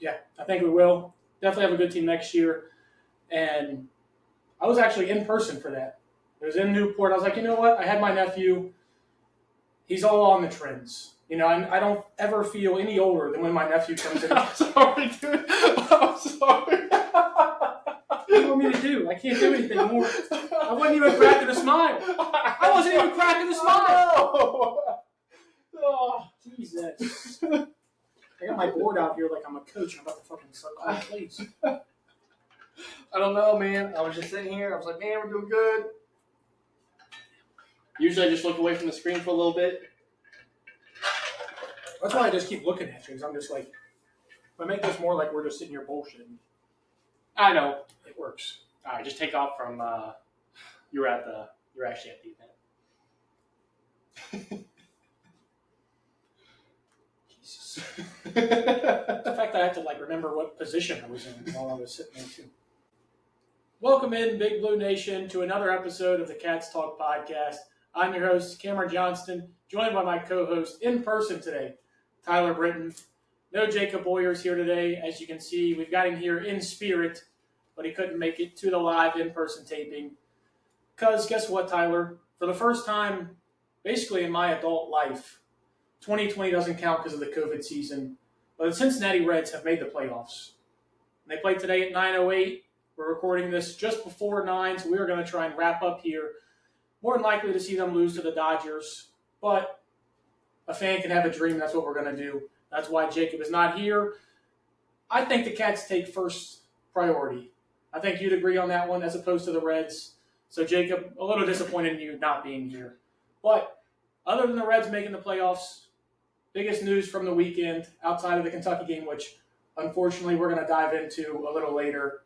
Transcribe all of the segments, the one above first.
Yeah, I think we will. Definitely have a good team next year. And I was actually in person for that. It was in Newport. I was like, you know what? I had my nephew. He's all on the trends. I don't ever feel any older than when my nephew comes in. I'm sorry, dude. I'm sorry. What do you want me to do? I can't do anything more. I wasn't even cracking a smile. I wasn't even cracking a smile. Oh, Jesus. I got my board out here like I'm a coach. I'm about to fucking start calling plays. I don't know, man. I was just sitting here. I was like, man, we're doing good. Usually I just look away from the screen for a little bit. That's why I just keep looking at you, because I'm just like, if I make this more like we're just sitting here bullshitting. I know. It works. All right, just take off from, you're actually at the event. Jesus. The fact that I have to remember what position I was in while I was sitting there too. Welcome in, Big Blue Nation, to another episode of the Cats Talk podcast. I'm your host, Cameron Johnston, joined by my co-host in person today, Tyler Britton. No Jacob Boyers here today. As you can see, we've got him here in spirit, but he couldn't make it to the live in-person taping. Because guess what, Tyler? For the first time, basically in my adult life, 2020 doesn't count because of the COVID season, but the Cincinnati Reds have made the playoffs. They played today at 9:08. We're recording this just before 9, so we are going to try and wrap up here. More than likely to see them lose to the Dodgers, but a fan can have a dream. That's what we're going to do. That's why Jacob is not here. I think the Cats take first priority. I think you'd agree on that one as opposed to the Reds. So, Jacob, a little disappointed in you not being here. But other than the Reds making the playoffs, biggest news from the weekend outside of the Kentucky game, which unfortunately we're going to dive into a little later.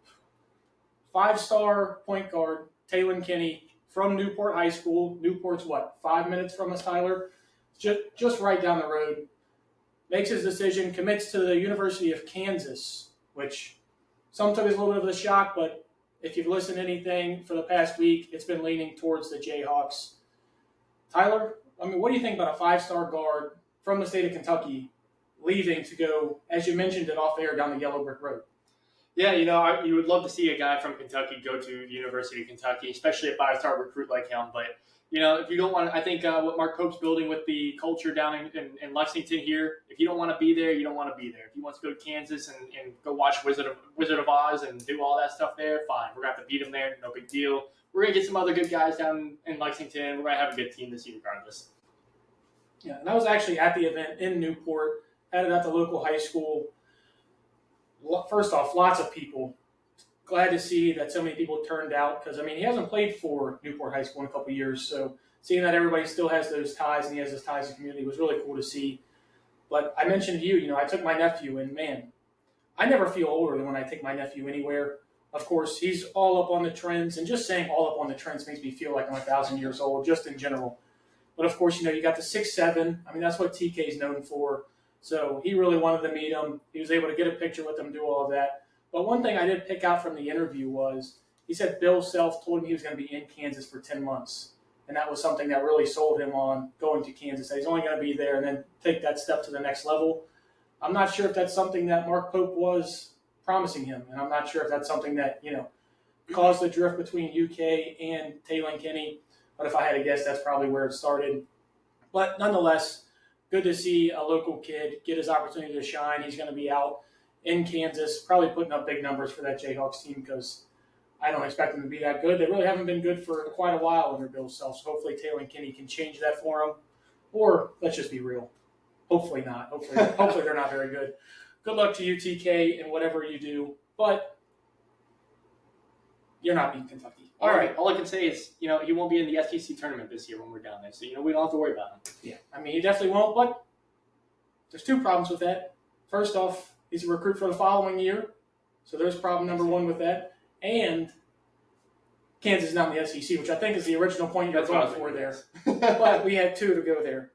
5-star point guard, Taylon Kinney, from Newport High School. Newport's 5 minutes from us, Tyler? Just right down the road. Makes his decision, commits to the University of Kansas, which some took as a little bit of a shock, but if you've listened to anything for the past week, it's been leaning towards the Jayhawks. Tyler, what do you think about a 5-star guard from the state of Kentucky leaving to go, as you mentioned it off air, down the Yellow Brick Road? Yeah, you would love to see a guy from Kentucky go to the University of Kentucky, especially a 5-star recruit like him. But, if you don't want to, I think what Mark Pope's building with the culture down in Lexington here, if you don't want to be there, you don't want to be there. If you want to go to Kansas and go watch Wizard of Oz and do all that stuff there, fine. We're going to have to beat them there. No big deal. We're going to get some other good guys down in Lexington. We're going to have a good team this year regardless. Yeah, and I was actually at the event in Newport, had it at the local high school. First off, lots of people. Glad to see that so many people turned out because, he hasn't played for Newport High School in a couple of years. So seeing that everybody still has those ties and he has those ties to the community was really cool to see. But I mentioned to you, I took my nephew and, man, I never feel older than when I take my nephew anywhere. Of course, he's all up on the trends, and just saying all up on the trends makes me feel like I'm 1,000 years old, just in general. But, of course, you got the 6'7". That's what TK is known for. So he really wanted to meet him. He was able to get a picture with him, do all of that. But one thing I did pick out from the interview was he said Bill Self told him he was going to be in Kansas for 10 months. And that was something that really sold him on going to Kansas. That he's only going to be there and then take that step to the next level. I'm not sure if that's something that Mark Pope was promising him. And I'm not sure if that's something that, caused the drift between UK and Taylon Kinney. But if I had to guess, that's probably where it started. But nonetheless, good to see a local kid get his opportunity to shine. He's going to be out in Kansas, probably putting up big numbers for that Jayhawks team because I don't expect them to be that good. They really haven't been good for quite a while under Bill Self, so hopefully Taylon Kinney can change that for him. Or, let's just be real, hopefully not. Hopefully they're not very good. Good luck to you, TK, in whatever you do, but you're not beating Kentucky. All right. All I can say is, he won't be in the SEC tournament this year when we're down there. So, we don't have to worry about him. Yeah. He definitely won't, but there's two problems with that. First off, he's a recruit for the following year. So there's problem number one with that. And Kansas is not in the SEC, which I think is the original point you're going for there. But we had two to go there.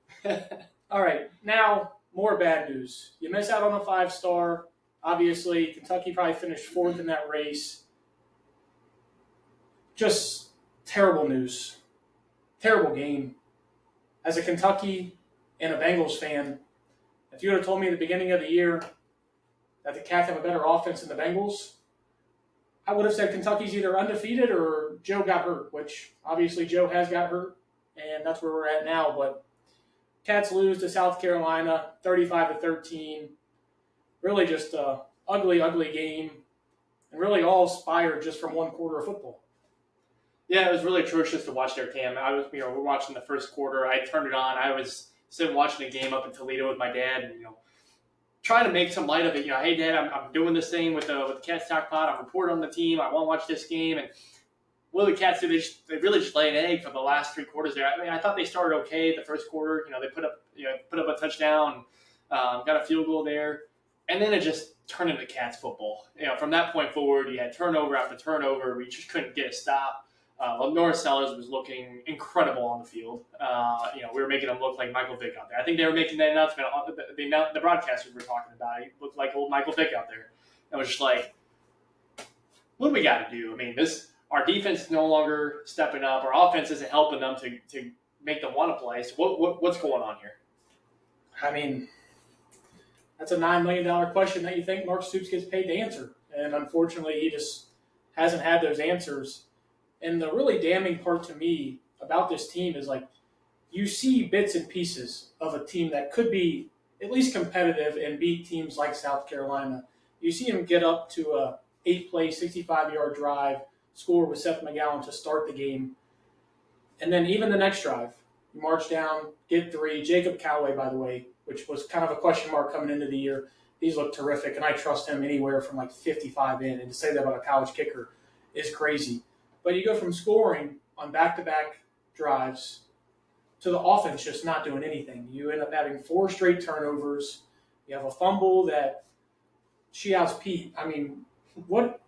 All right. Now, more bad news. You miss out on a 5-star. Obviously, Kentucky probably finished 4th in that race. Just terrible news. Terrible game. As a Kentucky and a Bengals fan, if you would have told me at the beginning of the year that the Cats have a better offense than the Bengals, I would have said Kentucky's either undefeated or Joe got hurt, which obviously Joe has got hurt, and that's where we're at now. But Cats lose to South Carolina, 35-13. Really just a ugly, ugly game, and really all inspired just from one quarter of football. Yeah, it was really atrocious to watch there, Cam. We're watching the first quarter. I turned it on. I was sitting watching a game up in Toledo with my dad, and trying to make some light of it. Hey, Dad, I'm doing this thing with the Cats Talk Pod. I'm reporting on the team. I want to watch this game. And what do the Cats do? They really just lay an egg for the last three quarters there. I mean, I thought they started okay the first quarter. They put up a touchdown, got a field goal there, and then it just turned into Cats football. From that point forward, you had turnover after turnover. We just couldn't get a stop. Lenora Sellers was looking incredible on the field. We were making him look like Michael Vick out there. I think they were making that announcement. The broadcasters were talking about it. He looked like old Michael Vick out there. It was just like, what do we got to do? I mean, our defense is no longer stepping up. Our offense isn't helping them to make them want to play. So what's going on here? I mean, that's a $9 million question that you think Mark Stoops gets paid to answer. And unfortunately, he just hasn't had those answers. And the really damning part to me about this team is you see bits and pieces of a team that could be at least competitive and beat teams like South Carolina. You see them get up to a 8-play, 65-yard drive, score with Seth McGowan to start the game. And then even the next drive, you march down, get 3. Jacob Callaway, by the way, which was kind of a question mark coming into the year. These look terrific, and I trust him anywhere from 55 in. And to say that about a college kicker is crazy. But you go from scoring on back-to-back drives to the offense just not doing anything. You end up having 4 straight turnovers. You have a fumble that Shiaz Pete, what?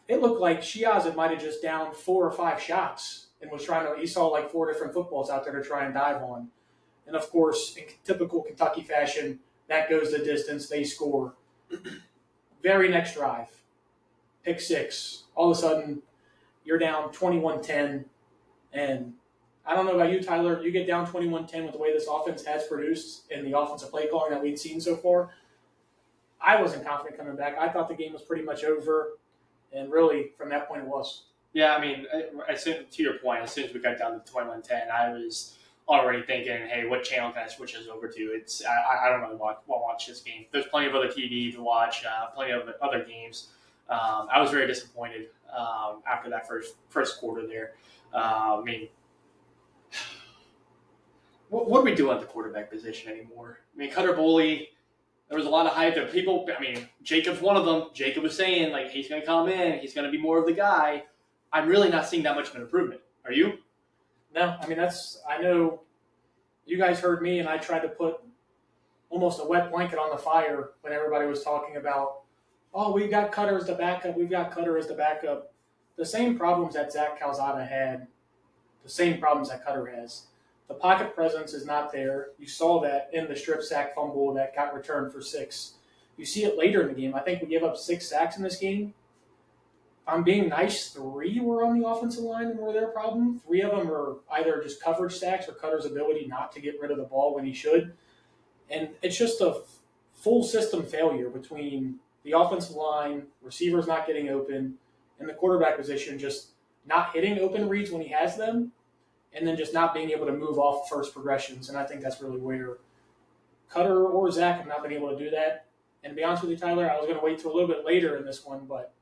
It looked like Shiaz might have just downed 4 or 5 shots and was he saw 4 different footballs out there to try and dive on. And of course, in typical Kentucky fashion, that goes the distance. They score. Very next drive, pick 6. All of a sudden, you're down 21-10. And I don't know about you, Tyler. You get down 21-10 with the way this offense has produced and the offensive play calling that we'd seen so far. I wasn't confident coming back. I thought the game was pretty much over. And really, from that point, it was. Yeah, I mean, to your point, as soon as we got down to 21-10, I was already thinking, hey, what channel can I switch this over to? I don't really want to watch this game. There's plenty of other TV to watch, plenty of other games. I was very disappointed after that first quarter there. What do we do at the quarterback position anymore? Cutter Boley, there was a lot of hype there. Jacob's one of them. Jacob was saying, he's going to come in. He's going to be more of the guy. I'm really not seeing that much of an improvement. Are you? No, I know you guys heard me, and I tried to put almost a wet blanket on the fire when everybody was talking about, we've got Cutter as the backup. The same problems that Zach Calzada had, the same problems that Cutter has. The pocket presence is not there. You saw that in the strip sack fumble that got returned for 6. You see it later in the game. I think we gave up 6 sacks in this game. If I'm being nice, 3 were on the offensive line and were their problem. 3 of them were either just coverage sacks or Cutter's ability not to get rid of the ball when he should. And it's just a full system failure between the offensive line, receivers not getting open, and the quarterback position just not hitting open reads when he has them, and then just not being able to move off first progressions. And I think that's really where Cutter or Zach have not been able to do that. And to be honest with you, Tyler, I was going to wait till a little bit later in this one, but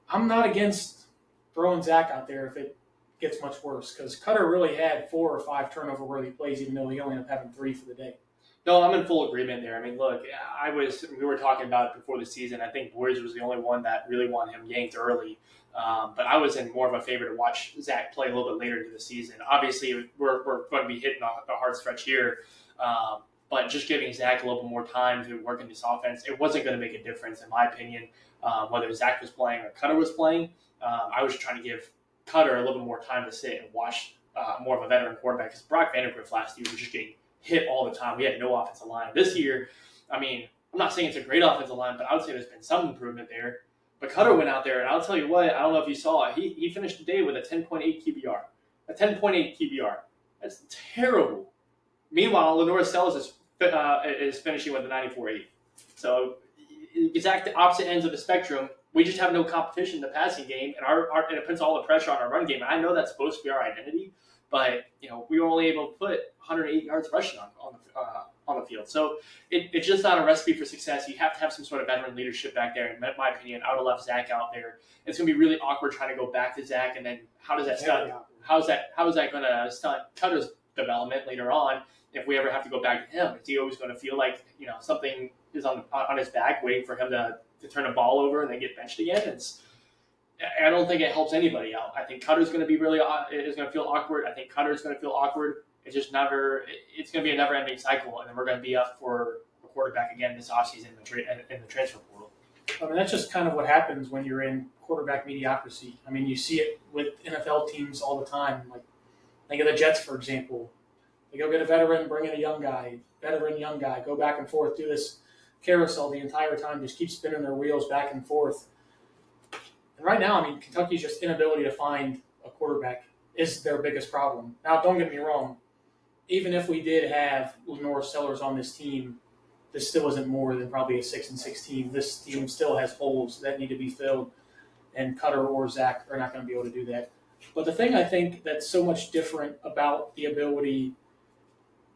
I'm not against throwing Zach out there if it gets much worse, because Cutter really had 4 or 5 turnover-worthy plays, even though he only ended up having 3 for the day. No, I'm in full agreement there. Look, we were talking about it before the season. I think Boyers was the only one that really wanted him yanked early. But I was in more of a favor to watch Zach play a little bit later into the season. Obviously, we're going to be hitting the hard stretch here. But just giving Zach a little bit more time to work in this offense, it wasn't going to make a difference, in my opinion, whether Zach was playing or Cutter was playing. I was trying to give Cutter a little bit more time to sit and watch more of a veteran quarterback, because Brock Vandagriff last year was just getting hit all the time. We had no offensive line. This year, I'm not saying it's a great offensive line, but I would say there's been some improvement there. But Cutter went out there, and I'll tell you what, I don't know if you saw it, he finished the day with a 10.8 QBR. A 10.8 QBR. That's terrible. Meanwhile, Lenora Sellers is finishing with a 94.8. So exact the opposite ends of the spectrum. We just have no competition in the passing game, and it puts all the pressure on our run game. And I know that's supposed to be our identity, but we were only able to put 108 yards rushing on the field. So it's just not a recipe for success. You have to have some sort of veteran leadership back there. And in my opinion, I would have left Zach out there. It's going to be really awkward trying to go back to Zach, and then how is that going to stunt Cutter's development later on if we ever have to go back to him? Is he always going to feel like something is on his back, waiting for him to turn a ball over and then get benched again? I don't think it helps anybody out. I think Cutter's going to be is going to feel awkward. I think Cutter's going to feel awkward. It's just it's going to be a never-ending cycle, and then we're going to be up for a quarterback again this offseason in the transfer portal. I mean, that's just kind of what happens when you're in quarterback mediocrity. I mean, you see it with NFL teams all the time. Like, think of the Jets, for example. They go get a veteran, bring in a young guy, go back and forth, do this carousel the entire time, just keep spinning their wheels back and forth. And right now, I mean, Kentucky's just inability to find a quarterback is their biggest problem. Now, don't get me wrong. Even if we did have Lenore Sellers on this team, this still isn't more than probably a 6-6 team. This team still has holes that need to be filled, and Cutter or Zach are not going to be able to do that. But the thing I think that's so much different about the ability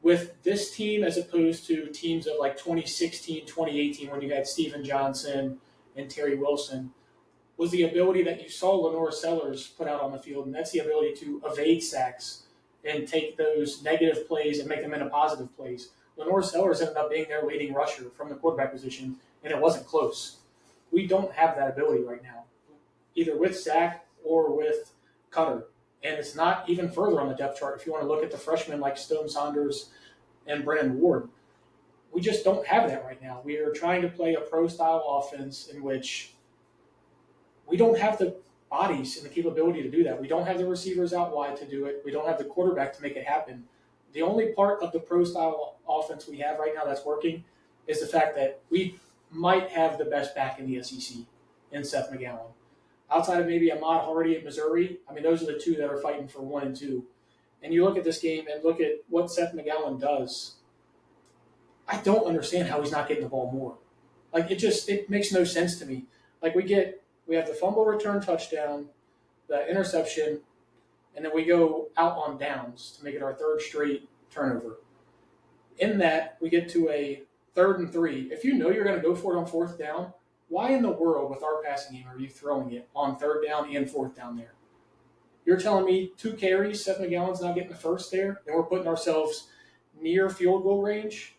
with this team as opposed to teams of like 2016, 2018, when you had Steven Johnson and Terry Wilson, was the ability that you saw Lenore Sellers put out on the field, and that's the ability to evade sacks and take those negative plays and make them into positive plays. Lenore Sellers ended up being their leading rusher from the quarterback position, and it wasn't close. We don't have that ability right now, either with Zach or with Cutter. And it's not even further on the depth chart if you want to look at the freshmen like Stone Saunders and Brennan Ward. We just don't have that right now. We are trying to play a pro-style offense in which we don't have the bodies and the capability to do that. We don't have the receivers out wide to do it. We don't have the quarterback to make it happen. The only part of the pro-style offense we have right now that's working is the fact that we might have the best back in the SEC in Seth McGowan. Outside of maybe Ahmad Hardy at Missouri, I mean, those are the two that are fighting for 1 and 2. And you look at this game and look at what Seth McGowan does. I don't understand how he's not getting the ball more. Like, it makes no sense to me. Like, we have the fumble return touchdown, the interception, and then we go out on downs to make it our third straight turnover. In that, we get to a 3rd and 3. If you know you're going to go for it on 4th down, why in the world with our passing game are you throwing it on 3rd down and 4th down there? You're telling me 2 carries, Seth McGowan's not getting the first there, and we're putting ourselves near field goal range?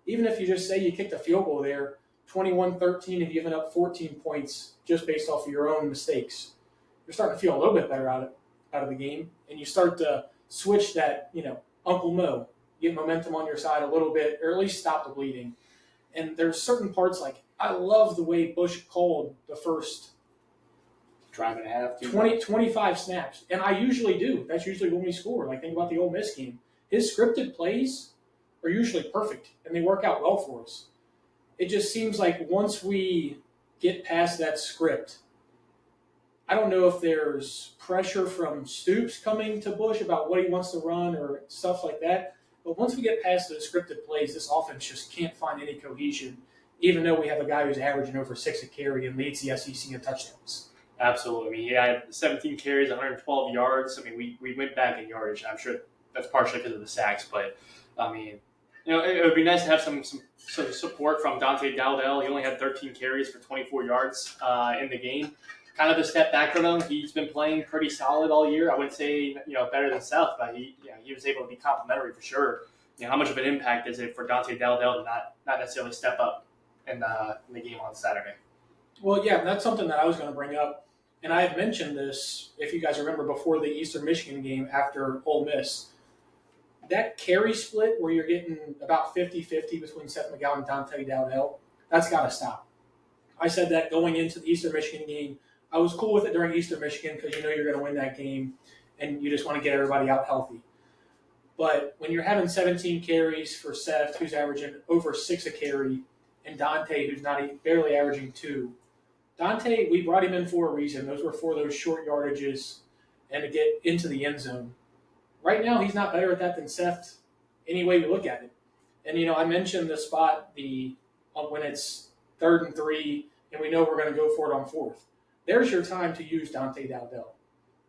Even if you just say you kicked a field goal there, 21-13 and giving up 14 points just based off of your own mistakes, you're starting to feel a little bit better out of the game, and you start to switch that, Uncle Mo, get momentum on your side a little bit, or at least stop the bleeding. And there's certain parts, like, I love the way Bush called the first drive and a half, 25 snaps. And I usually do. That's usually when we score. Like, think about the Ole Miss game. His scripted plays are usually perfect, and they work out well for us. It just seems like once we get past that script, I don't know if there's pressure from Stoops coming to Bush about what he wants to run or stuff like that. But once we get past those scripted plays, this offense just can't find any cohesion, even though we have a guy who's averaging over 6 a carry and leads the SEC in touchdowns. Absolutely. I mean, he had 17 carries, 112 yards. I mean, we went back in yardage. I'm sure that's partially because of the sacks, but I mean, it would be nice to have some support from Dante Dowdell. He only had 13 carries for 24 yards in the game. Kind of a step back from him. He's been playing pretty solid all year. I wouldn't say better than South, but he was able to be complimentary for sure. How much of an impact is it for Dante Dowdell to not necessarily step up in the game on Saturday? Well, yeah, that's something that I was going to bring up. And I had mentioned this, if you guys remember, before the Eastern Michigan game after Ole Miss. That carry split where you're getting about 50-50 between Seth McGowan and Dante Dowdell, that's got to stop. I said that going into the Eastern Michigan game. I was cool with it during Eastern Michigan because you're going to win that game and you just want to get everybody out healthy. But when you're having 17 carries for Seth, who's averaging over 6 a carry, and Dante, who's barely averaging 2, Dante, we brought him in for a reason. Those were for those short yardages and to get into the end zone. Right now, he's not better at that than Seth any way we look at it. And, I mentioned the spot, the when it's 3rd and 3 and we know we're going to go for it on 4th. There's your time to use Dante Dowdell.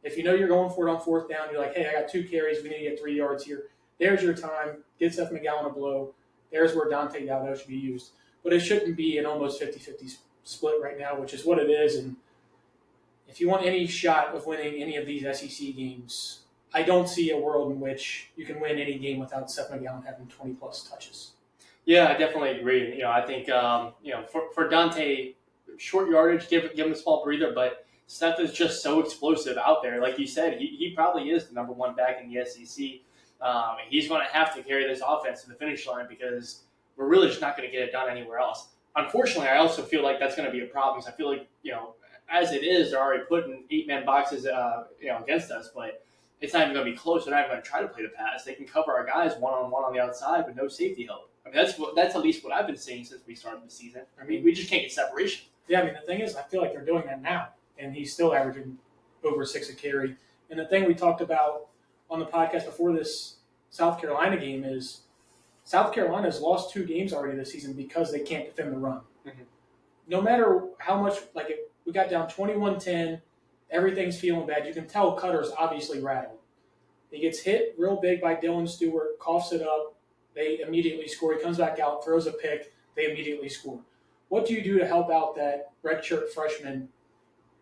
If you know you're going for it on 4th down, you're like, hey, I got 2 carries, we need to get 3 yards here. There's your time. Get Seth McGowan a blow. There's where Dante Dowdell should be used. But it shouldn't be an almost 50-50 split right now, which is what it is. And if you want any shot of winning any of these SEC games, I don't see a world in which you can win any game without Seth McGowan having 20-plus touches. Yeah, I definitely agree. I think for Dante, short yardage, give him a small breather, but Seth is just so explosive out there. Like you said, he probably is the number 1 back in the SEC. He's going to have to carry this offense to the finish line because we're really just not going to get it done anywhere else. Unfortunately, I also feel like that's going to be a problem because I feel like, as it is, they're already putting 8-man boxes, against us, but it's not even going to be close. They're not even going to try to play the pass. They can cover our guys one-on-one on the outside with no safety help. I mean, that's at least what I've been seeing since we started the season. I mean, we just can't get separation. Yeah, I mean, the thing is, I feel like they're doing that now, and he's still averaging over 6 a carry. And the thing we talked about on the podcast before this South Carolina game is South Carolina's lost 2 games already this season because they can't defend the run. Mm-hmm. No matter how much, we got down 21-10, everything's feeling bad. You can tell Cutter's obviously rattled. He gets hit real big by Dylan Stewart, coughs it up. They immediately score. He comes back out, throws a pick. They immediately score. What do you do to help out that redshirt freshman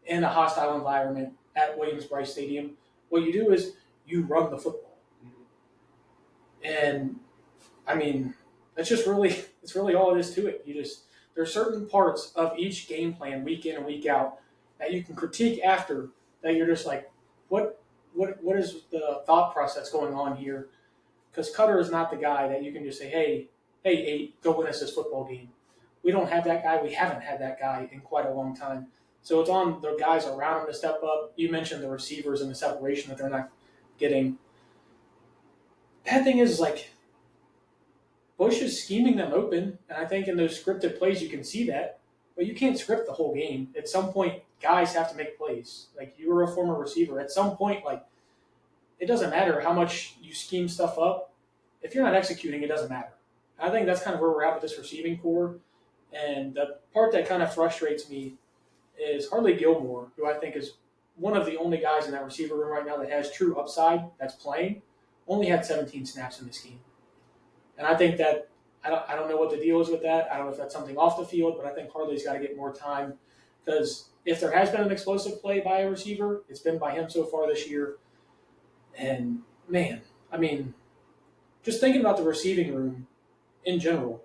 in a hostile environment at Williams-Brice Stadium? What you do is you run the football. And, I mean, it's really all it is to it. There are certain parts of each game plan week in and week out that you can critique after that you're just like, what is the thought process going on here? Because Cutter is not the guy that you can just say, hey, Eight, go win us this football game. We don't have that guy. We haven't had that guy in quite a long time. So it's on the guys around him to step up. You mentioned the receivers and the separation that they're not getting. Bad thing is, Bush is scheming them open, and I think in those scripted plays you can see that. But you can't script the whole game. At some point, guys have to make plays. You were a former receiver. At some point, it doesn't matter how much you scheme stuff up. If you're not executing, it doesn't matter. I think that's kind of where we're at with this receiving core. And the part that kind of frustrates me is Harley Gilmore, who I think is one of the only guys in that receiver room right now that has true upside that's playing, only had 17 snaps in this game. And I think that I don't know what the deal is with that. I don't know if that's something off the field, but I think Harley's got to get more time because if there has been an explosive play by a receiver, it's been by him so far this year. And, man, I mean, just thinking about the receiving room in general,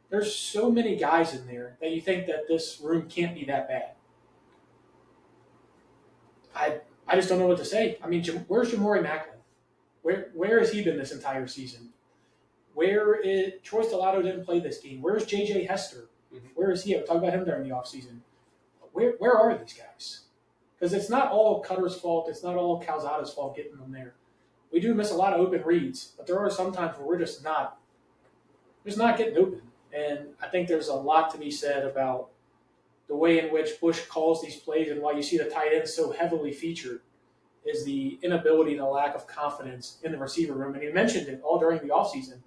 there's so many guys in there that you think that this room can't be that bad. I just don't know what to say. I mean, where's Jamori Macklin? Where has he been this entire season? Troy Stellato didn't play this game. Where's J.J. Hester? Mm-hmm. Where is he? I talked about him during the offseason. Where are these guys? Because it's not all Cutter's fault. It's not all Calzada's fault getting them there. We do miss a lot of open reads, but there are some times where we're just not getting open. And I think there's a lot to be said about the way in which Bush calls these plays and why you see the tight ends so heavily featured is the inability and the lack of confidence in the receiver room. And he mentioned it all during the offseason.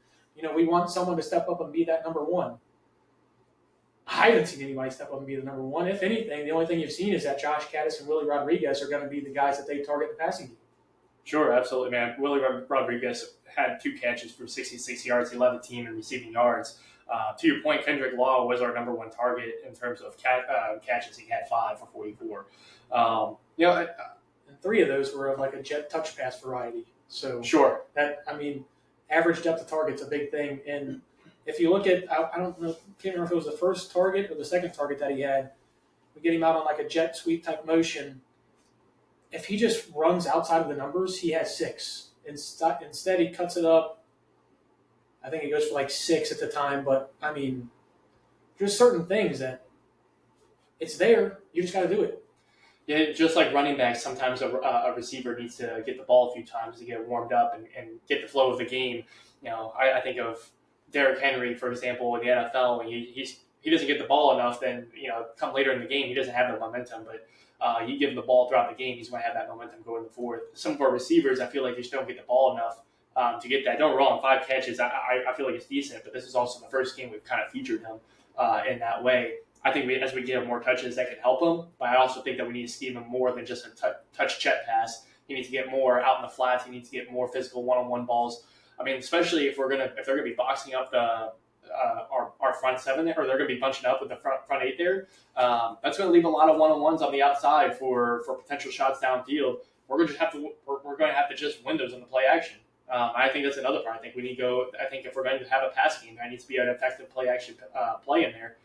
We want someone to step up and be that number one. I haven't seen anybody step up and be the number one. If anything, the only thing you've seen is that Josh Caddis and Willie Rodriguez are going to be the guys that they target in the passing game. Sure, absolutely, man. Willie Rodriguez had 2 catches for 66 yards. He led the team in receiving yards. To your point, Kendrick Law was our number 1 target in terms of catches. He had 5 for 44. And 3 of those were of a jet touch pass variety. So sure, average depth of target's a big thing. And if you look at, I don't know, can't remember if it was the first target or the second target that he had. We get him out on a jet sweep type motion. If he just runs outside of the numbers, he has 6. Instead, he cuts it up. I think it goes for 6 at the time. But, there's certain things that it's there. You just got to do it. Yeah, just like running backs, sometimes a receiver needs to get the ball a few times to get warmed up and get the flow of the game. I think of Derrick Henry, for example, in the NFL. When he doesn't get the ball enough, then come later in the game, he doesn't have the momentum. But you give him the ball throughout the game, he's going to have that momentum going forward. Some of our receivers, I feel like they just don't get the ball enough to get that. Don't get me wrong, 5 catches, I feel like it's decent, but this is also the first game we've kind of featured him. in that way. I think as we give him more touches, that could help him. But I also think that we need to scheme him more than just a touch check pass. He needs to get more out in the flats. He needs to get more physical one-on-one balls. I mean, especially if they're gonna be boxing up our front seven there, or they're gonna be bunching up with the front eight there. That's gonna leave a lot of one-on-ones on the outside for potential shots downfield. We're going to have to just win those in the play action. I think that's another part. I think we need to go. I think if we're going to have a pass game, there needs to be an effective play action play in there,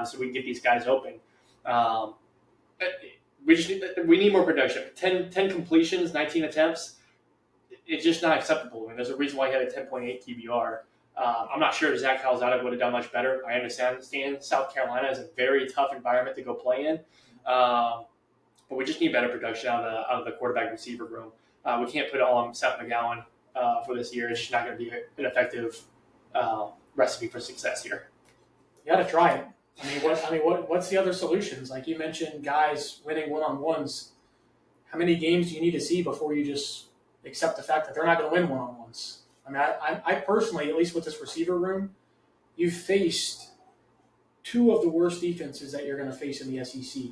so we can get these guys open. We need more production. 10 completions, 19 attempts. It's just not acceptable. I mean, there's a reason why he had a 10.8 QBR. I'm not sure if Zach Calzada would have done much better. I understand South Carolina is a very tough environment to go play in, but we just need better production out of the quarterback receiver room. We can't put it all on Seth McGowan for this year. It's just not going to be an effective recipe for success here. You got to try it. What's the other solutions? Like you mentioned, guys winning one-on-ones. How many games do you need to see before you just accept the fact that they're not going to win one-on-ones? I mean, I personally, at least with this receiver room, you've faced two of the worst defenses that you're going to face in the SEC.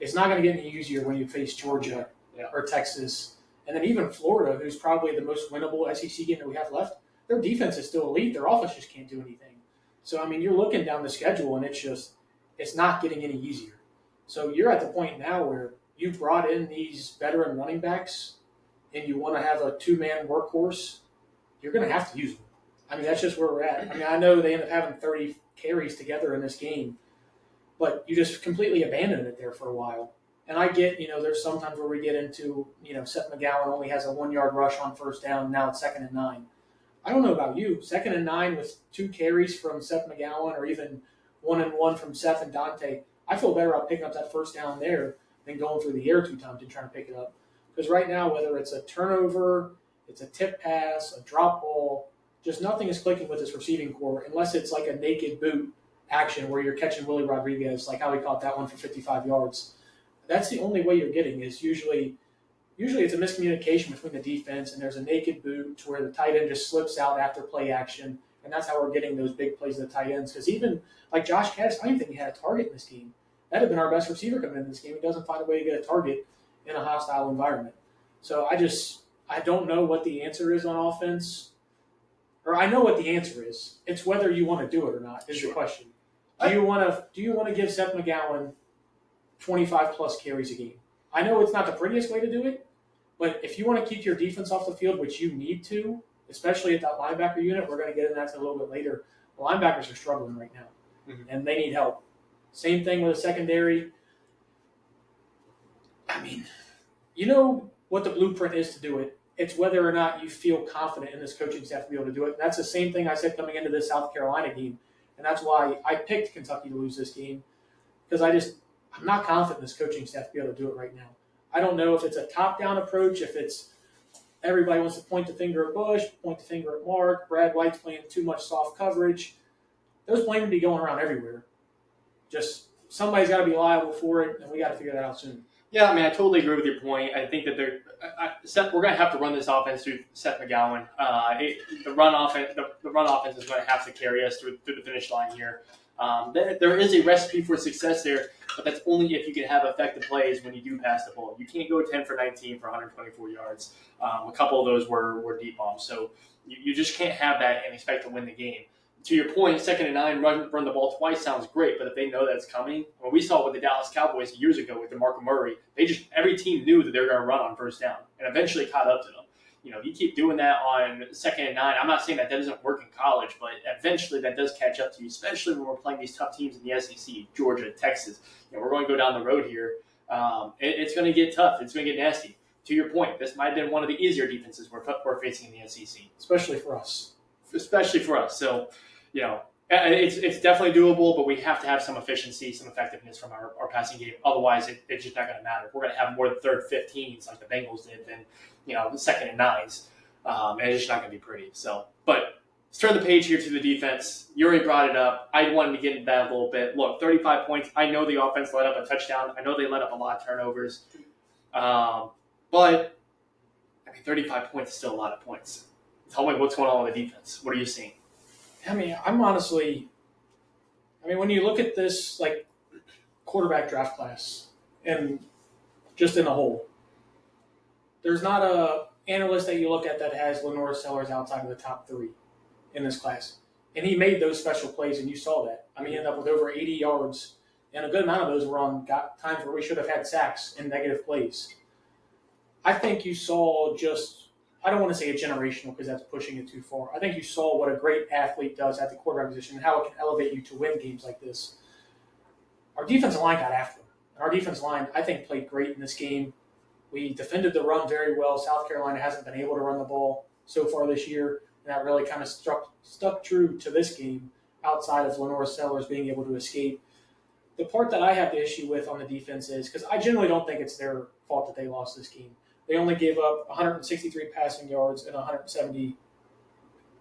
It's not going to get any easier when you face Georgia or Texas. And then even Florida, who's probably the most winnable SEC game that we have left, their defense is still elite. Their offense just can't do anything. So, I mean, you're looking down the schedule, and it's not getting any easier. So you're at the point now where you've brought in these veteran running backs, and you want to have a two-man workhorse, you're going to have to use them. I mean, that's just where we're at. I mean, I know they end up having 30 carries together in this game, but you just completely abandoned it there for a while. And I get, there's sometimes where we get into, Seth McGowan only has a 1-yard rush on first down. Now it's 2nd and 9. I don't know about you. 2nd and 9 with 2 carries from Seth McGowan, or even 1-and-1 from Seth and Dante. I feel better about picking up that first down there than going through the air 2 times and trying to pick it up. Because right now, whether it's a turnover, it's a tip pass, a drop ball, just nothing is clicking with this receiving core unless it's like a naked boot action where you're catching Willie Rodriguez, like how he caught that one for 55 yards. That's the only way you're getting is usually it's a miscommunication between the defense, and there's a naked boot to where the tight end just slips out after play action, and that's how we're getting those big plays of the tight ends. Because even like Josh Caddis, I don't think he had a target in this game. That had been our best receiver coming in this game. He doesn't find a way to get a target in a hostile environment. So I don't know what the answer is on offense. Or I know what the answer is. It's whether you want to do it or not is the question. Do you want to give Seth McGowan 25-plus carries a game? I know it's not the prettiest way to do it, but if you want to keep your defense off the field, which you need to, especially at that linebacker unit, we're going to get into that a little bit later. The linebackers are struggling right now, and they need help. Same thing with the secondary. I mean, you know what the blueprint is to do it. It's whether or not you feel confident in this coaching staff to be able to do it. And that's the same thing I said coming into this South Carolina game. And that's why I picked Kentucky to lose this game, because I'm not confident in this coaching staff to be able to do it right now. I don't know if it's a top-down approach, if it's everybody wants to point the finger at Bush, point the finger at Mark, Brad White's playing too much soft coverage. Those blames would be going around everywhere. Just somebody's got to be liable for it, and we got to figure that out soon. Yeah, I mean, I totally agree with your point. I think that we're going to have to run this offense through Seth McGowan. The run offense is going to have to carry us through the finish line here. There is a recipe for success there, but that's only if you can have effective plays when you do pass the ball. You can't go 10 for 19 for 124 yards. A couple of those were deep bombs. So you just can't have that and expect to win the game. To your point, 2nd and 9, run the ball twice sounds great, but if they know that's coming, well, we saw with the Dallas Cowboys years ago with DeMarco Murray, every team knew that they were going to run on first down, and eventually caught up to them. You keep doing that on 2nd and 9. I'm not saying that doesn't work in college, but eventually that does catch up to you, especially when we're playing these tough teams in the SEC, Georgia, Texas. We're going to go down the road here. It's going to get tough. It's going to get nasty. To your point, this might have been one of the easier defenses we're facing in the SEC, especially for us. So, it's definitely doable, but we have to have some efficiency, some effectiveness from our passing game. Otherwise, it's just not going to matter. If we're going to have more than 3rd 15s like the Bengals did, then the 2nd and 9s, and it's just not going to be pretty. So, but let's turn the page here to the defense. You already brought it up. I wanted to get into that a little bit. Look, 35 points. I know the offense let up a touchdown. I know they let up a lot of turnovers. But 35 points is still a lot of points. Tell me what's going on with the defense. What are you seeing? I mean, I'm honestly I mean, when you look at this like quarterback draft class and just in a whole, there's not a analyst that you look at that has Lenore Sellers outside of the top 3 in this class. And he made those special plays, and you saw that. I mean, he ended up with over 80 yards, and a good amount of those were on times where we should have had sacks and negative plays. I think you saw just, I don't want to say a generational because that's pushing it too far. I think you saw what a great athlete does at the quarterback position and how it can elevate you to win games like this. Our defensive line got after him. And our defensive line, I think, played great in this game. We defended the run very well. South Carolina hasn't been able to run the ball so far this year, and that really kind of stuck true to this game outside of Lenore Sellers being able to escape. The part that I have the issue with on the defense is, because I generally don't think it's their fault that they lost this game. They only gave up 163 passing yards and 170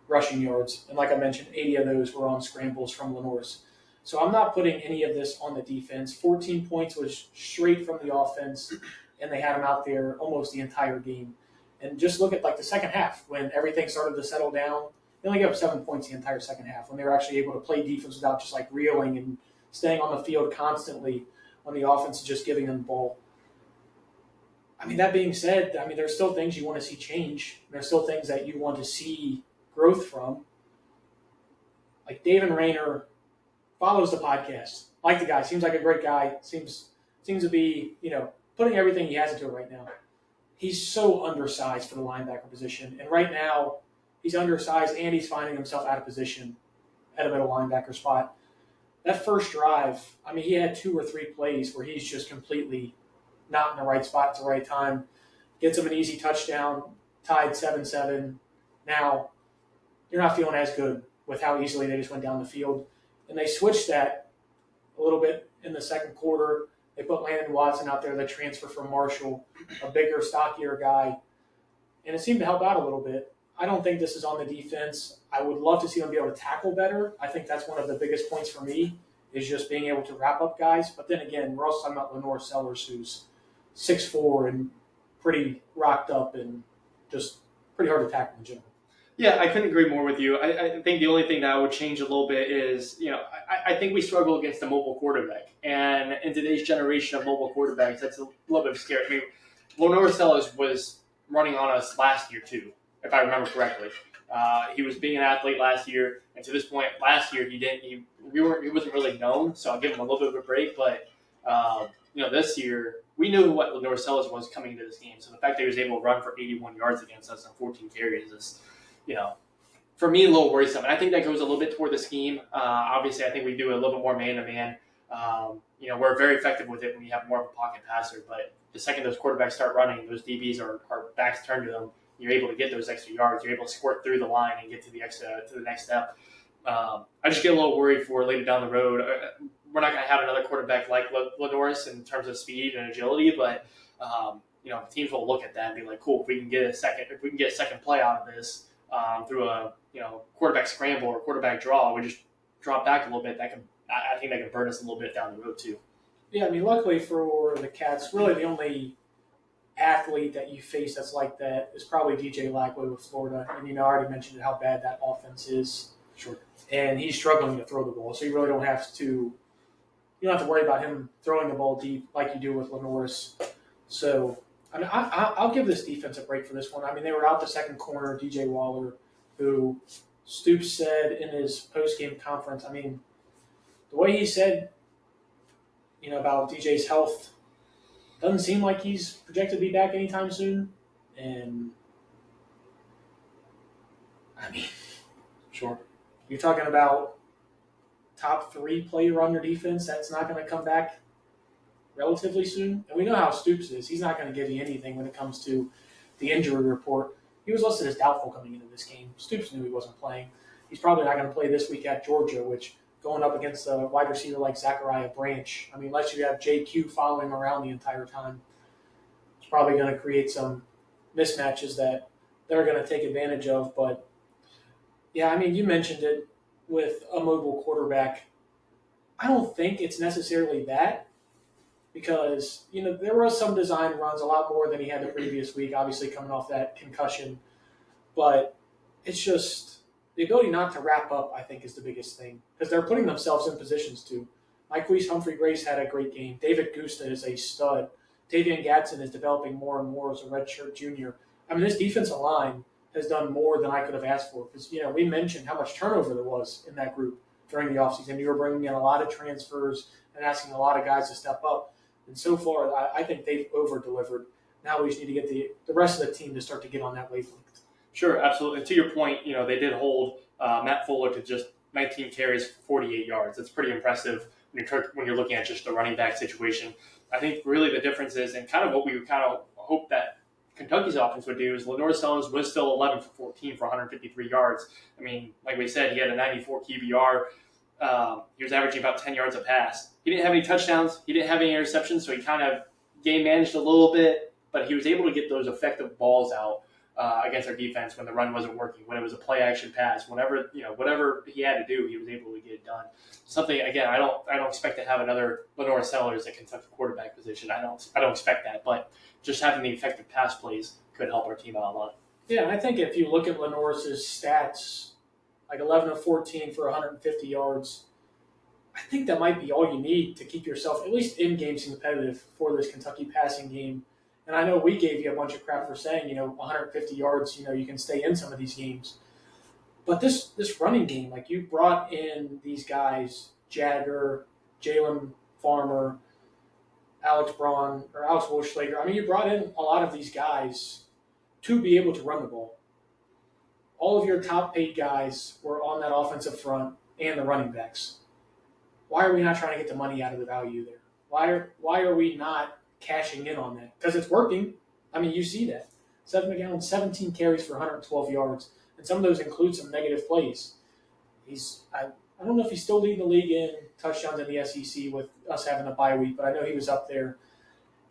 rushing yards. And like I mentioned, 80 of those were on scrambles from Lenore's. So I'm not putting any of this on the defense. 14 points was straight from the offense, and they had them out there almost the entire game. And just look at like the second half when everything started to settle down. They only gave up 7 points the entire second half when they were actually able to play defense without just like reeling and staying on the field constantly when the offense is just giving them the ball. I mean, that being said, I mean, there's still things you want to see change. There's still things that you want to see growth from. Like David Rayner follows the podcast. Like the guy, seems like a great guy. Seems to be, putting everything he has into it right now. He's so undersized for the linebacker position. And right now, he's undersized and he's finding himself out of position at a middle linebacker spot. That first drive, I mean, he had 2 or 3 plays where he's just completely not in the right spot at the right time. Gets him an easy touchdown, tied 7-7. Now, you're not feeling as good with how easily they just went down the field. And they switched that a little bit in the second quarter. They put Landon Watson out there, the transfer from Marshall, a bigger, stockier guy. And it seemed to help out a little bit. I don't think this is on the defense. I would love to see them be able to tackle better. I think that's one of the biggest points for me is just being able to wrap up guys. But then again, we're also talking about Lenore Sellers, who's 6'4" and pretty rocked up and just pretty hard to tackle in general. Yeah, I couldn't agree more with you. I think the only thing that I would change a little bit is, I think we struggle against the mobile quarterback. And in today's generation of mobile quarterbacks, that's a little bit scary. I mean, Lenore Sellers was running on us last year too, if I remember correctly. He was being an athlete last year, and to this point, last year he wasn't really known, so I'll give him a little bit of a break. But this year we knew what Lenore Sellers was coming into this game, so the fact that he was able to run for 81 yards against us on 14 carries is, for me, a little worrisome. And I think that goes a little bit toward the scheme. Obviously, I think we do a little bit more man-to-man. We're very effective with it when you have more of a pocket passer. But the second those quarterbacks start running, those DBs are backs turned to them. You're able to get those extra yards. You're able to squirt through the line and get to the next step. I just get a little worried for later down the road. We're not going to have another quarterback like Lenore's in terms of speed and agility, but teams will look at that and be like, cool, if we can get a second play out of this through a quarterback scramble or quarterback draw, we just drop back a little bit. I think that can burn us a little bit down the road too. Yeah, I mean, luckily for the Cats, really the only athlete that you face that's like that is probably DJ Lackway with Florida. And, I already mentioned how bad that offense is. Sure. And he's struggling to throw the ball. So you really don't have to worry about him throwing the ball deep like you do with Lenore's. So, I mean, I'll give this defense a break for this one. I mean, they were out the second corner, DJ Waller, who Stoops said in his post-game conference, I mean, the way he said, about DJ's health, doesn't seem like he's projected to be back anytime soon. And, I mean, sure. You're talking about top 3 player on your defense that's not going to come back relatively soon. And we know how Stoops is. He's not going to give you anything when it comes to the injury report. He was listed as doubtful coming into this game. Stoops knew he wasn't playing. He's probably not going to play this week at Georgia, which going up against a wide receiver like Zachariah Branch, I mean, unless you have JQ following him around the entire time, it's probably going to create some mismatches that they're going to take advantage of. But, yeah, I mean, you mentioned it with a mobile quarterback. I don't think it's necessarily that because, there was some design runs, a lot more than he had the previous week, obviously coming off that concussion. But it's just the ability not to wrap up, I think, is the biggest thing because they're putting themselves in positions to. Myquise Humphrey-Grace had a great game. David Gusta is a stud. Tavian Gadsden is developing more and more as a redshirt junior. I mean, this defensive line has done more than I could have asked for because, we mentioned how much turnover there was in that group during the offseason. You were bringing in a lot of transfers and asking a lot of guys to step up. And so far, I think they've over-delivered. Now we just need to get the rest of the team to start to get on that wavelength. Sure, absolutely. And to your point, they did hold Matt Fuller to just 19 carries, 48 yards. That's pretty impressive when you're looking at just the running back situation. I think really the difference is, and kind of what we would kind of hope that Kentucky's offense would do, is Lenore Sellers was still 11 for 14 for 153 yards. I mean, like we said, he had a 94 QBR. He was averaging about 10 yards a pass. He didn't have any touchdowns. He didn't have any interceptions, so he kind of game managed a little bit, but he was able to get those effective balls out against our defense when the run wasn't working, when it was a play action pass, whatever he had to do, he was able to get it done. Something, again, I don't expect to have another Lenore Sellers at Kentucky quarterback position. I don't expect that, but just having the effective pass plays could help our team out a lot. Yeah, I think if you look at Lenore's stats, like 11 of 14 for 150 yards, I think that might be all you need to keep yourself at least in games competitive for this Kentucky passing game. And I know we gave you a bunch of crap for saying, 150 yards, you can stay in some of these games. But this running game, like you brought in these guys, Jagger, Jalen Farmer, Alex Wolfschlager. I mean, you brought in a lot of these guys to be able to run the ball. All of your top paid guys were on that offensive front and the running backs. Why are we not trying to get the money out of the value there? Why are we not cashing in on that? Because it's working. I mean, you see that. Seth McGowan, 17 carries for 112 yards, and some of those include some negative plays. I don't know if he's still leading the league in touchdowns in the SEC with us having a bye week, but I know he was up there.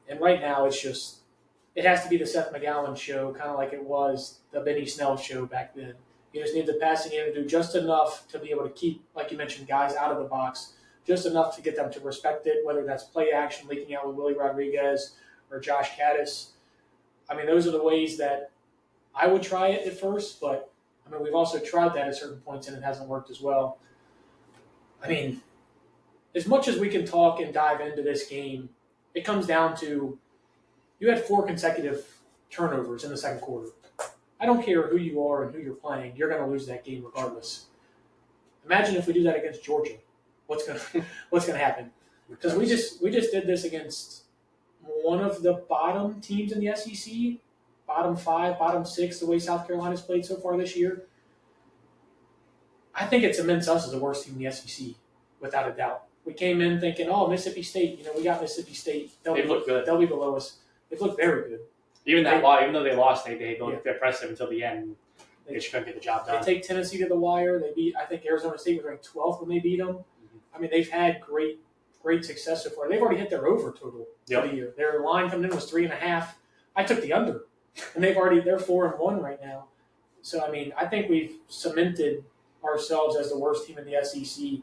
And right now, it has to be the Seth McGowan show, kind of like it was the Benny Snell show back then. You just need the passing game to do just enough to be able to keep, like you mentioned, guys out of the box, just enough to get them to respect it, whether that's play action, leaking out with Willie Rodriguez or Josh Caddis. I mean, those are the ways that I would try it at first, but, I mean, we've also tried that at certain points, and it hasn't worked as well. I mean, as much as we can talk and dive into this game, it comes down to you had 4 consecutive turnovers in the second quarter. I don't care who you are and who you're playing, you're going to lose that game regardless. Imagine if we do that against Georgia. What's going to happen? Because we just did this against one of the bottom teams in the SEC, bottom 5, bottom 6, the way South Carolina's played so far this year. I think it cements us as the worst team in the SEC, without a doubt. We came in thinking, Mississippi State, we got Mississippi State. They've looked good. They'll be below us. They've looked very good. Even though they lost, they looked impressive until the end. They just couldn't get the job done. They take Tennessee to the wire. They beat, I think Arizona State was ranked 12th when they beat them. Mm-hmm. I mean, they've had great success so far. They've already hit their over total for the year. Their line coming in was 3.5. I took the under, and they're 4-1 right now. So I mean, I think we've cemented ourselves as the worst team in the SEC.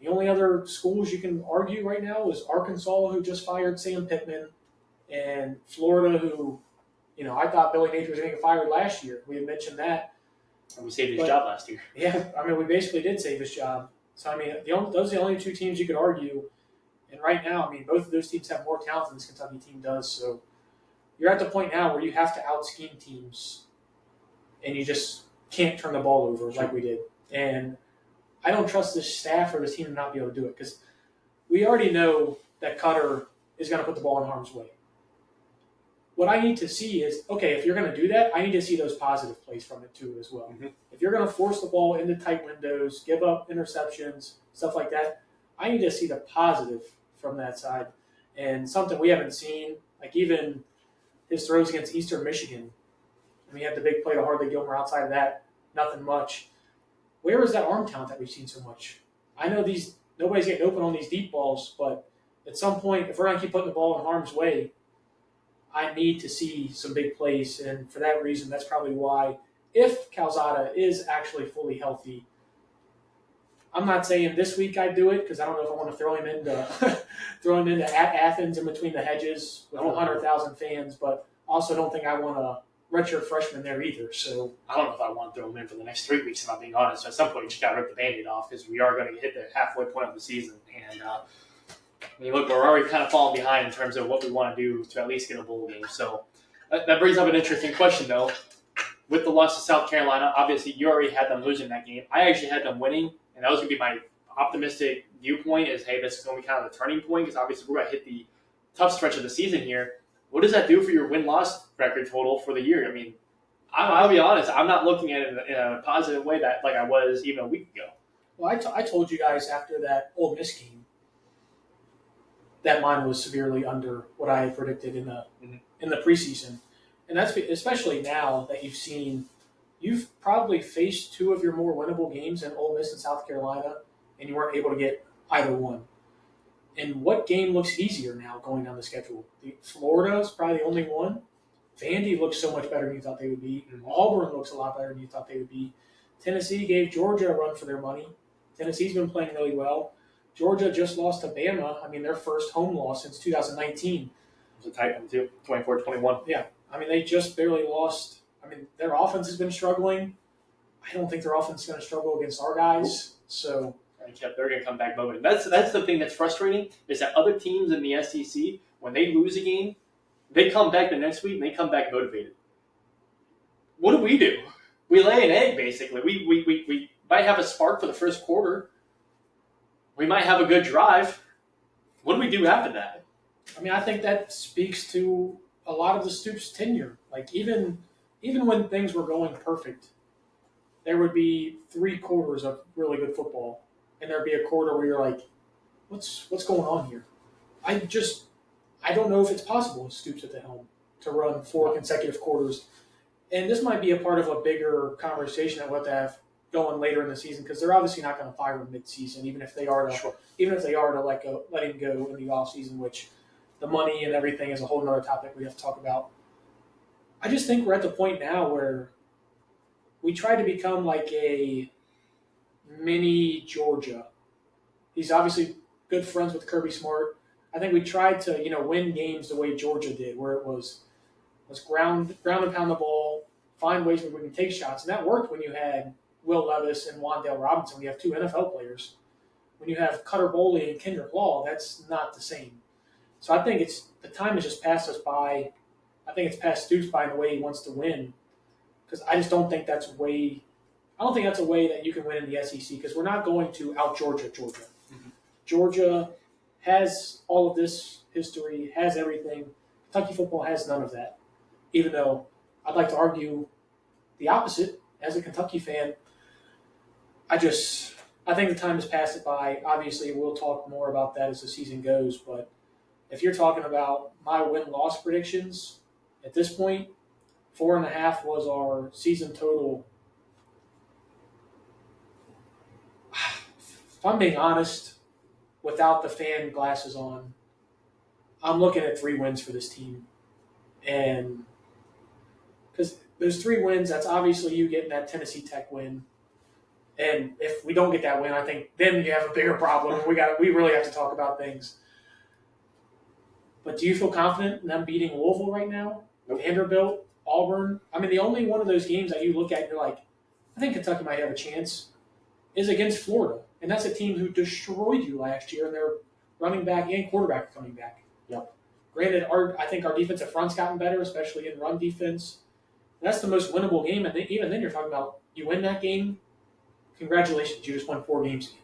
The only other schools you can argue right now is Arkansas, who just fired Sam Pittman, and Florida, who, I thought Billy Napier was going to get fired last year. We had mentioned that. And we saved his job last year. Yeah, I mean, we basically did save his job. So, I mean, those are the only 2 teams you could argue. And right now, I mean, both of those teams have more talent than this Kentucky team does. So you're at the point now where you have to out-scheme teams, and you just can't turn the ball over like we did. And I don't trust this staff or this team to not be able to do it because we already know that Cutter is going to put the ball in harm's way. What I need to see is, okay, if you're going to do that, I need to see those positive plays from it too as well. Mm-hmm. If you're going to force the ball into tight windows, give up interceptions, stuff like that, I need to see the positive from that side. And something we haven't seen, like even his throws against Eastern Michigan. I mean, he had the big play to Hardly Gilmer. Outside of that, nothing much. Where is that arm talent that we've seen so much? I know nobody's getting open on these deep balls, but at some point, if we're going to keep putting the ball in harm's way, I need to see some big plays. And for that reason, that's probably why, if Calzada is actually fully healthy, I'm not saying this week I'd do it because I don't know if I want to throw him into at Athens in between the hedges with 100,000 fans, but also don't think I want to redshirt freshman there either. So I don't know if I want to throw him in for the next 3 weeks, if I'm being honest. At some point, you just got to rip the Band-Aid off because we are going to hit the halfway point of the season. And when you look, we're already kind of falling behind in terms of what we want to do to at least get a bowl game. So that brings up an interesting question, though. With the loss to South Carolina, obviously you already had them losing that game. I actually had them winning, and that was going to be my optimistic viewpoint is, hey, this is going to be kind of the turning point because obviously we're going to hit the tough stretch of the season here. What does that do for your win-loss record total for the year? I mean, I'll be honest, I'm not looking at it in a positive way that like I was even a week ago. Well, I told you guys after that Ole Miss game that mine was severely under what I had predicted in the preseason. And that's especially now that you've probably faced two of your more winnable games in Ole Miss and South Carolina, and you weren't able to get either one. And what game looks easier now going down the schedule? Florida is probably the only one. Vandy looks so much better than you thought they would be. Auburn looks a lot better than you thought they would be. Tennessee gave Georgia a run for their money. Tennessee's been playing really well. Georgia just lost to Bama. I mean, their first home loss since 2019. It was a tight one, too, 24-21. Yeah. I mean, they just barely lost. I mean, their offense has been struggling. I don't think their offense is going to struggle against our guys. So they're going to come back motivated. That's the thing that's frustrating is that other teams in the SEC, when they lose a game, they come back the next week and they come back motivated. What do? We lay an egg, basically. We might have a spark for the first quarter. We might have a good drive. What do we do after that? I mean, I think that speaks to a lot of the Stoops tenure. Like, even when things were going perfect, there would be 3 quarters of really good football. And there'd be a quarter where you're like, what's going on here? I don't know if it's possible with Stoops at the helm to run 4 consecutive quarters. And this might be a part of a bigger conversation that we'll have to have going later in the season because they're obviously not going to fire him mid-season, even if they are to let him go in the offseason, which the money and everything is a whole other topic we have to talk about. I just think we're at the point now where we try to become like a mini Georgia. He's obviously good friends with Kirby Smart. I think we tried to, win games the way Georgia did, where it was ground and pound the ball, find ways where we can take shots. And that worked when you had Will Levis and Wan'Dale Robinson. We have 2 NFL players. When you have Cutter Boley and Kendrick Law, that's not the same. So I think the time has just passed us by. I think it's passed Stoops by in the way he wants to win. Because I just don't think that's a way that you can win in the SEC because we're not going to out Georgia. Mm-hmm. Georgia has all of this history, has everything. Kentucky football has none of that. Even though I'd like to argue the opposite as a Kentucky fan. I think the time has passed it by. Obviously, we'll talk more about that as the season goes. But if you're talking about my win-loss predictions, at this point, 4.5 was our season total. If I'm being honest, without the fan glasses on, I'm looking at 3 wins for this team. And because those 3 wins, that's obviously you getting that Tennessee Tech win. And if we don't get that win, I think then you have a bigger problem. We really have to talk about things. But do you feel confident in them beating Louisville right now? Nope. Vanderbilt, Auburn? I mean, the only one of those games that you look at and you're like, I think Kentucky might have a chance, is against Florida. And that's a team who destroyed you last year, and their running back and quarterback are coming back. Yep. Granted, I think our defensive front's gotten better, especially in run defense. That's the most winnable game. And even then you're talking about you win that game, congratulations, you just won 4 games again.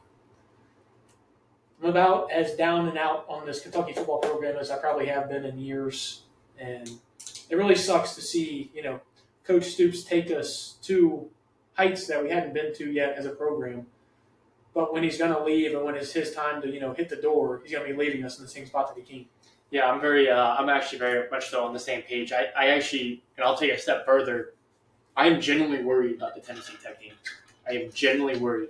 I'm about as down and out on this Kentucky football program as I probably have been in years. And it really sucks to see, Coach Stoops take us to heights that we hadn't been to yet as a program. But when he's going to leave and when it's his time to, hit the door, he's going to be leaving us in the same spot that he came. Yeah, I'm actually very much so on the same page. I actually, and I'll take a step further, I am genuinely worried about the Tennessee Tech game. I am genuinely worried.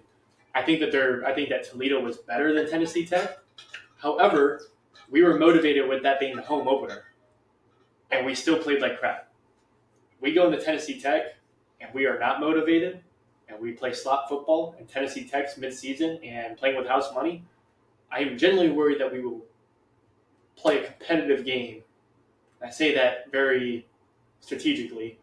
I think that Toledo was better than Tennessee Tech. However, we were motivated with that being the home opener, and we still played like crap. We go into Tennessee Tech, and we are not motivated, and we play slot football, and Tennessee Tech's midseason and playing with house money. I am genuinely worried that we will play a competitive game. I say that very strategically,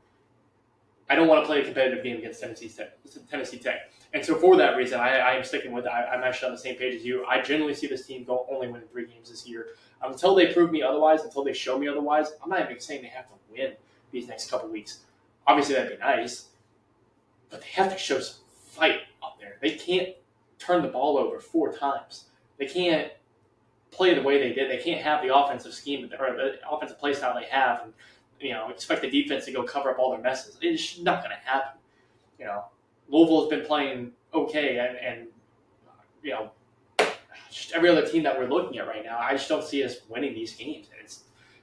I don't want to play a competitive game against Tennessee Tech. And so for that reason, I am sticking with it. I'm actually on the same page as you. I generally see this team only winning 3 games this year. Until they prove me otherwise, until they show me otherwise, I'm not even saying they have to win these next couple weeks. Obviously, that'd be nice. But they have to show some fight out there. They can't turn the ball over 4 times. They can't play the way they did. They can't have the offensive scheme or the offensive play style they have and expect the defense to go cover up all their messes. It's just not going to happen. Louisville has been playing okay, and just every other team that we're looking at right now, I just don't see us winning these games. And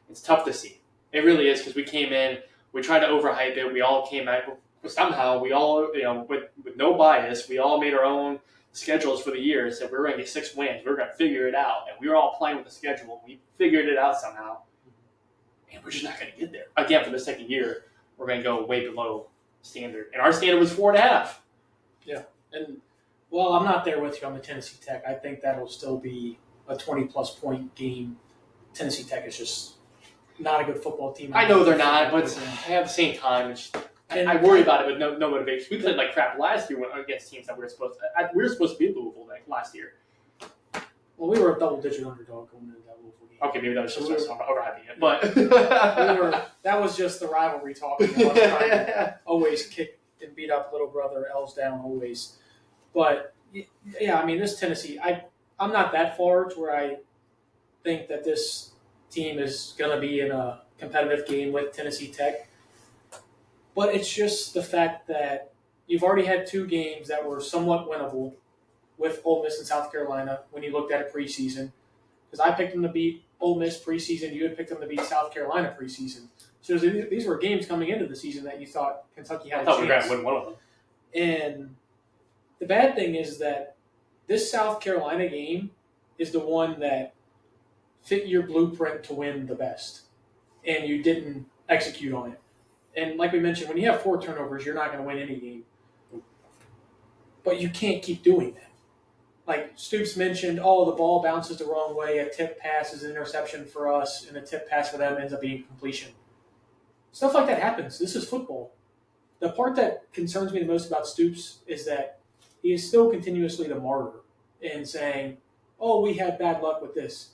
it's tough to see. It really is, because we came in, we tried to overhype it. We all came out somehow. We all, with no bias, we all made our own schedules for the year and said we were going to get 6 wins. We were going to figure it out, and we were all playing with the schedule. We figured it out somehow, and we're just not going to get there again for the second year. We're going to go way below standard, and our standard was 4.5. Yeah, and well, I'm not there with you on the Tennessee Tech. I think that'll still be a 20-plus point game. Tennessee Tech is just not a good football team. I know they're not, but at the same time, I worry about it with no motivation. We played like crap last year against teams that we were supposed to beat Louisville last year. Well, we were a double-digit underdog going into that Louisville game. Okay, maybe that was just us overhyping it, but that was just the rivalry talking about trying to always kick and beat up little brother L's down always. But yeah, I mean, this Tennessee, I'm not that far to where I think that this team is going to be in a competitive game with Tennessee Tech. But it's just the fact that you've already had 2 games that were somewhat winnable with Ole Miss and South Carolina when you looked at it preseason. Because I picked them to beat Ole Miss preseason. You had picked them to beat South Carolina preseason. So these were games coming into the season that you thought Kentucky had a chance. I thought we were going to win one of them. And the bad thing is that this South Carolina game is the one that fit your blueprint to win the best. And you didn't execute on it. And like we mentioned, when you have 4 turnovers, you're not going to win any game. But you can't keep doing that. Like Stoops mentioned, the ball bounces the wrong way. A tip pass is an interception for us, and a tip pass for them ends up being completion. Stuff like that happens. This is football. The part that concerns me the most about Stoops is that he is still continuously the martyr in saying, we had bad luck with this.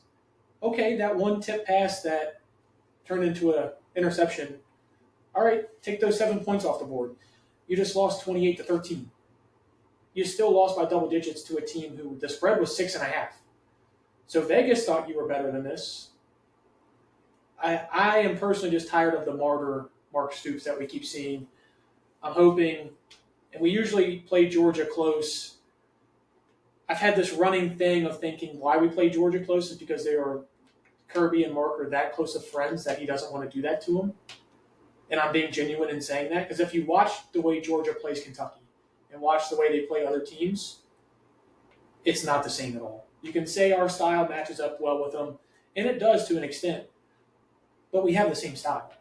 Okay, that one tip pass that turned into an interception. All right, take those 7 points off the board. You just lost 28-13. You still lost by double digits to a team who the spread was 6.5. So Vegas thought you were better than this. I am personally just tired of the martyr Mark Stoops that we keep seeing. I'm hoping, and we usually play Georgia close. I've had this running thing of thinking why we play Georgia close is because they are Kirby and Mark are that close of friends that he doesn't want to do that to them. And I'm being genuine in saying that because if you watch the way Georgia plays Kentucky and watch the way they play other teams, it's not the same at all. You can say our style matches up well with them, and it does to an extent, but we have the same style.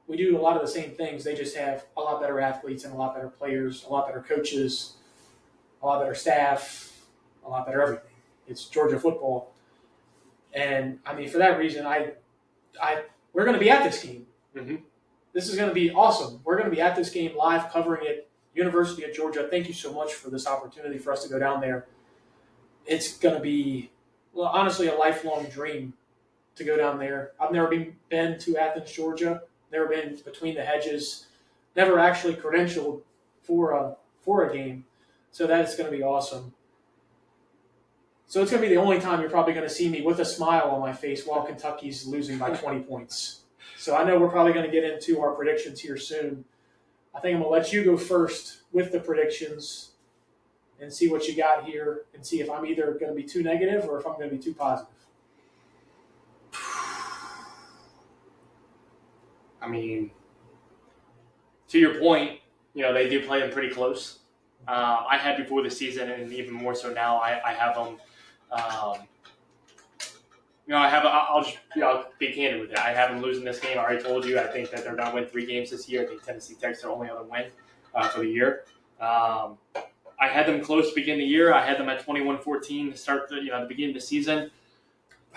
We do a lot of the same things. They just have a lot better athletes and a lot better players, a lot better coaches, a lot better staff, a lot better everything. It's Georgia football. And, I mean, for that reason, we're going to be at this game. Mm-hmm. This is going to be awesome. We're going to be at this game live covering it. University of Georgia, thank you so much for this opportunity for us to go down there. It's going to be, honestly, a lifelong dream to go down there. I've never been to Athens, Georgia. Never been between the hedges. Never actually credentialed for a game. So that's going to be awesome. So it's going to be the only time you're probably going to see me with a smile on my face while Kentucky's losing by 20 points. So I know we're probably going to get into our predictions here soon. I think I'm going to let you go first with the predictions and see what you got here and see if I'm either going to be too negative or if I'm going to be too positive. I mean, to your point, they do play them pretty close. I had before the season, and even more so now, I have them. I'll just be candid with it. I have them losing this game. I already told you. I think that they're going to win 3 games this year. I think Tennessee Tech's their only other win for the year. I had them close to begin the year. I had them at 21-14 to start the beginning of the season.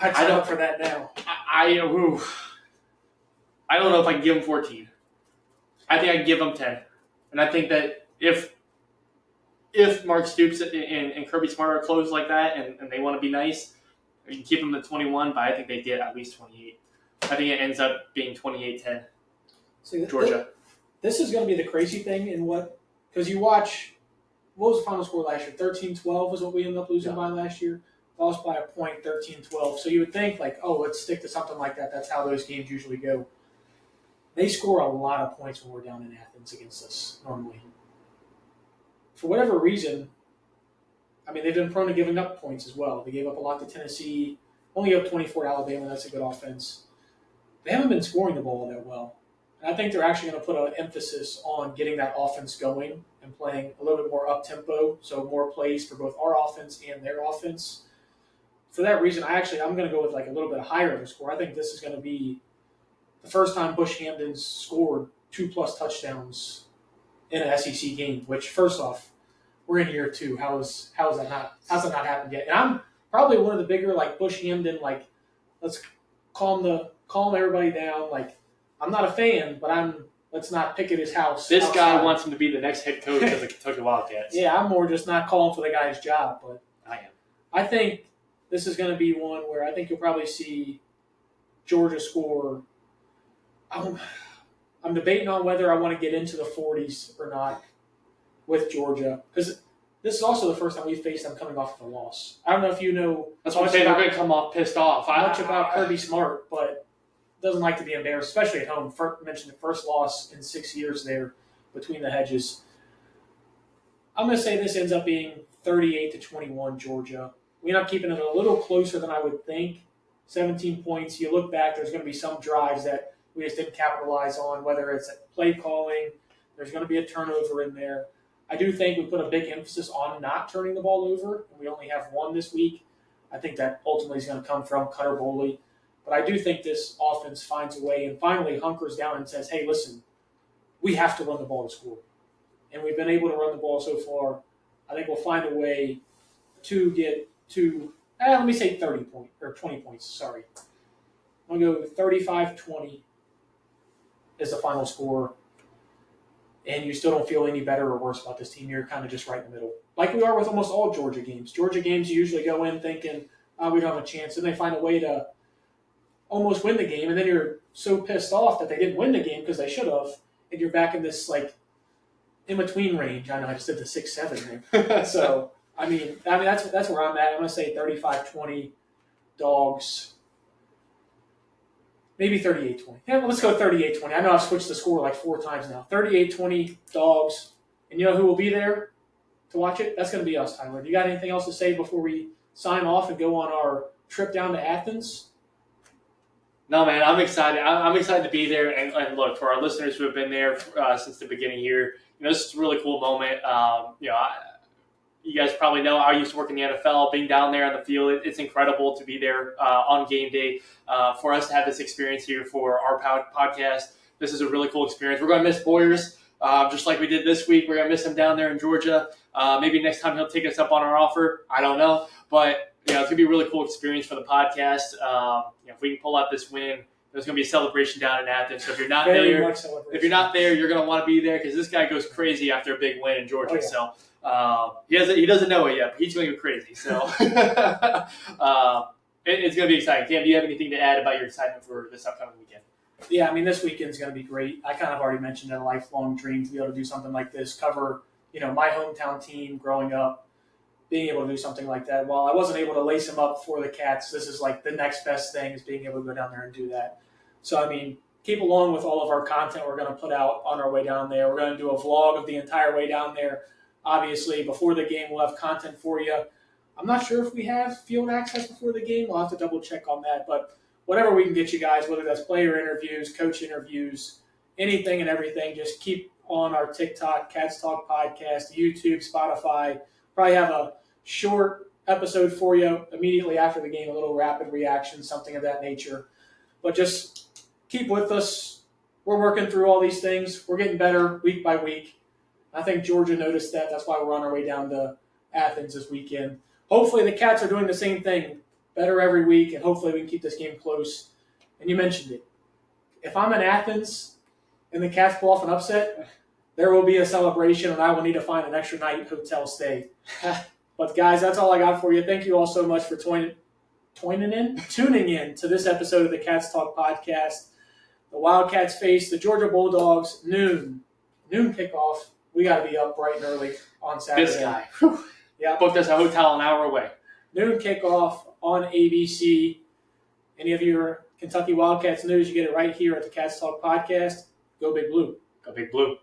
I'd sign up for that now. I don't know if I can give them 14. I think I can give them 10. And I think that if Mark Stoops and Kirby Smart are close like that and they want to be nice, you can keep them at 21, but I think they get at least 28. I think it ends up being 28-10. See, Georgia. This is going to be the crazy thing because you watch, what was the final score last year? 13-12 was what we ended up losing by last year. Lost by a point, 13-12. So you would think, like, oh, let's stick to something like that. That's how those games usually go. They score a lot of points when we're down in Athens against us normally. For whatever reason, I mean, they've been prone to giving up points as well. They gave up a lot to Tennessee, only up 24 to Alabama. That's a good offense. They haven't been scoring the ball that well. And I think they're actually going to put an emphasis on getting that offense going and playing a little bit more up-tempo, so more plays for both our offense and their offense. For that reason, I'm going to go with like a little bit higher of a score. I think this is going to be the first time Bush Hamden's scored 2+ touchdowns in an SEC game, which, first off, we're in year 2. How's that not happened yet? And I'm probably one of the bigger, like, Bush Hamden, like, let's calm everybody down. Like, I'm not a fan, but let's not pick at his house. This guy wants him to be the next head coach of the Kentucky Wildcats. Yeah, I'm more just not calling for the guy's job, but I am. I think this is going to be one where I think you'll probably see Georgia score. I'm debating on whether I want to get into the 40s or not with Georgia, because this is also the first time we've faced them coming off of a loss. I don't know if you know. That's what I'm saying. They're going to come off pissed off. Much about Kirby Smart, but doesn't like to be embarrassed, especially at home. Mentioned the first loss in 6 years there between the hedges. I'm going to say this ends up being 38-21 Georgia. We end up keeping it a little closer than I would think. 17 points. You look back, there's going to be some drives that we just didn't capitalize on, whether it's play calling, there's going to be a turnover in there. I do think we put a big emphasis on not turning the ball over, and we only have one this week. I think that ultimately is going to come from Cutter Boley. But I do think this offense finds a way and finally hunkers down and says, hey, listen, we have to run the ball to score. And we've been able to run the ball so far. I think we'll find a way to get to, let me say 30 points, or 20 points, sorry. I'm going to go 35-20 is the final score. And you still don't feel any better or worse about this team. You're kind of just right in the middle. Like we are with almost all Georgia games. Georgia games, you usually go in thinking, we don't have a chance. And they find a way to almost win the game. And then you're so pissed off that they didn't win the game because they should have. And you're back in this, like, in-between range. I know I just did the 6-7 there. So, I mean that's where I'm at. I'm going to say 35-20 Dogs. Maybe 38-20. Yeah, well, let's go 38-20. I know I've switched the score like 4 times now. 38-20 Dogs. And you know who will be there to watch it? That's going to be us, Tyler. Do you got anything else to say before we sign off and go on our trip down to Athens? No, man, I'm excited. I'm excited to be there. And look, for our listeners who have been there since the beginning here, this is a really cool moment. You guys probably know I used to work in the NFL. Being down there on the field, it's incredible to be there on game day. For us to have this experience here for our podcast, this is a really cool experience. We're going to miss Boyers, just like we did this week. We're going to miss him down there in Georgia. Maybe next time he'll take us up on our offer. I don't know. But it's going to be a really cool experience for the podcast. If we can pull out this win, there's going to be a celebration down in Athens. So if you're not there, you're going to want to be there because this guy goes crazy after a big win in Georgia. Oh, yeah. So he doesn't know it yet, but he's going to go crazy. So it's going to be exciting. Cam, do you have anything to add about your excitement for this upcoming weekend? Yeah, I mean, this weekend's going to be great. I kind of already mentioned a lifelong dream to be able to do something like this, cover, my hometown team growing up, being able to do something like that. While I wasn't able to lace them up for the Cats, this is like the next best thing is being able to go down there and do that. So, I mean, keep along with all of our content we're going to put out on our way down there. We're going to do a vlog of the entire way down there. Obviously, before the game, we'll have content for you. I'm not sure if we have field access before the game. We'll have to double check on that. But whatever we can get you guys, whether that's player interviews, coach interviews, anything and everything, just keep on our TikTok, Cats Talk Podcast, YouTube, Spotify. Probably have a short episode for you immediately after the game, a little rapid reaction, something of that nature. But just keep with us. We're working through all these things. We're getting better week by week. I think Georgia noticed that. That's why we're on our way down to Athens this weekend. Hopefully the Cats are doing the same thing, better every week, and hopefully we can keep this game close. And you mentioned it. If I'm in Athens and the Cats pull off an upset, there will be a celebration, and I will need to find an extra night hotel stay. But, guys, that's all I got for you. Thank you all so much for tuning in to this episode of the Cats Talk podcast. The Wildcats face the Georgia Bulldogs noon kickoff. We got to be up bright and early on Saturday. This guy. Yeah. Booked us a hotel an hour away. Noon kickoff on ABC. Any of your Kentucky Wildcats news, you get it right here at the Cats Talk podcast. Go Big Blue. Go Big Blue.